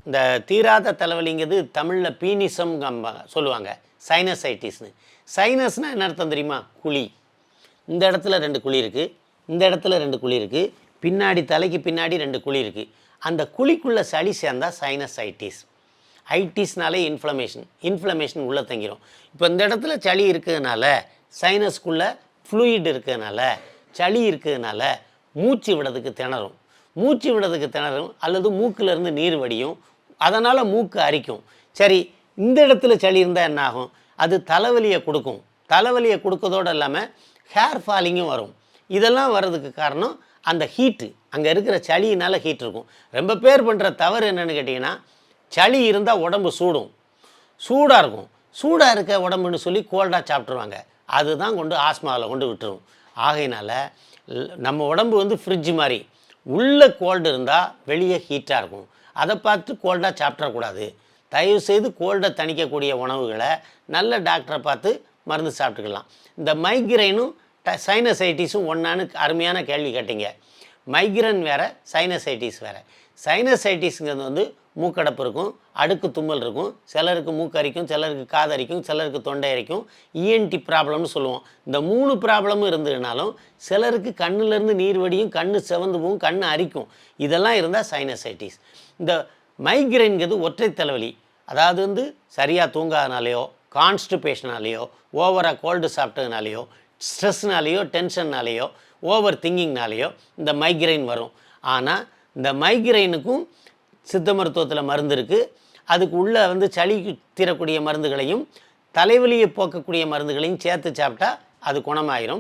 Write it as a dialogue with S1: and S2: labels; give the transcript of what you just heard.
S1: இந்த தீராத தலைவலிங்கிறது தமிழில் பீனிசம் சொல்லுவாங்க, சைனசைட்டிஸ்னு. சைனஸ்னால் என்ன அர்த்தம் தெரியுமா? குழி. இந்த இடத்துல 2 குழி இருக்குது, இந்த இடத்துல 2 குழி இருக்குது, பின்னாடி தலைக்கு பின்னாடி 2 குழி இருக்குது. அந்த குழிக்குள்ளே சளி சேர்ந்தால் சைனசைட்டிஸ். ஐட்டிஸ்னாலே இன்ஃப்ளமேஷன் உள்ளே தங்கிடும். இப்போ இந்த இடத்துல சளி இருக்கிறதுனால, சைனஸ்குள்ளே ஃப்ளூயிட் இருக்கிறதுனால, சளி இருக்கிறதுனால மூச்சு விடுறதுக்கு திணறும் அல்லது மூக்கிலேருந்து நீர் வடியும். அதனால் மூக்கு அரிக்கும். சரி, இந்த இடத்துல சளி இருந்தால் என்ன ஆகும்? அது தலைவலியை கொடுக்கும். தலைவலியை கொடுக்கறதோடு இல்லாமல் ஹேர் ஃபாலிங்கும் வரும். இதெல்லாம் வர்றதுக்கு காரணம் அந்த ஹீட்டு, அங்கே இருக்கிற சளியினால் ஹீட் இருக்கும். ரொம்ப பேர் பண்ணுற தவறு என்னென்னு கேட்டிங்கன்னா, சளி இருந்தால் உடம்பு சூடாக இருக்கும். சூடாக இருக்க உடம்புன்னு சொல்லி கோல்டாக சாப்பிட்ருவாங்க. அதுதான் கொண்டு ஆஸ்மாவில் கொண்டு விட்டுரும். ஆகையினால் நம்ம உடம்பு ஃப்ரிட்ஜ் மாதிரி, உள்ளே கோல்டு இருந்தால் வெளியே ஹீட்டாக இருக்கும். அதை பார்த்து கோல்டாக சாப்பிட்றக்கூடாது. தயவுசெய்து கோல்டை தணிக்கக்கூடிய உணவுகளை நல்ல டாக்டரை பார்த்து மருந்து சாப்பிட்டுக்கலாம். இந்த மைக்ரைனும் சைனசைட்டிஸும் ஒன்றான்னு அருமையான கேள்வி கேட்டீங்க. மைக்ரைன் வேறு, சைனசைட்டிஸ் வேறு. சைனசைட்டிஸுங்கிறது மூக்கடைப்பு இருக்கும், அடுக்கு தும்மல் இருக்கும், சிலருக்கு மூக்கரிக்கும், சிலருக்கு காதரிக்கும், சிலருக்கு தொண்டை அரிக்கும், இஎன்டி ப்ராப்ளம்னு சொல்லுவோம். இந்த 3 ப்ராப்ளமும் இருந்ததுனாலும் சிலருக்கு கண்ணுலேருந்து நீர் வடியும், கண்ணு செவந்து போகும், கண்ணு அரிக்கும். இதெல்லாம் இருந்தால் சைனசைட்டிஸ். இந்த மைக்ரைன்கிறது ஒற்றை தலைவலி. அதாவது சரியாக தூங்காதனாலேயோ, கான்ஸ்டிபேஷனாலேயோ, ஓவராக கோல்டு சாப்பிட்டதுனாலேயோ, ஸ்ட்ரெஸ்னாலேயோ, டென்ஷன்னாலேயோ, ஓவர் திங்கிங்னாலேயோ இந்த மைக்ரைன் வரும். ஆனால் இந்த மைக்ரைனுக்கும் சித்த மருத்துவத்தில் மருந்து இருக்குது. அதுக்கு உள்ளே சளி தீரக்கூடிய மருந்துகளையும் தலைவலியை போக்கக்கூடிய மருந்துகளையும் சேர்த்து சாப்பிட்டா அது குணமாயிரும்.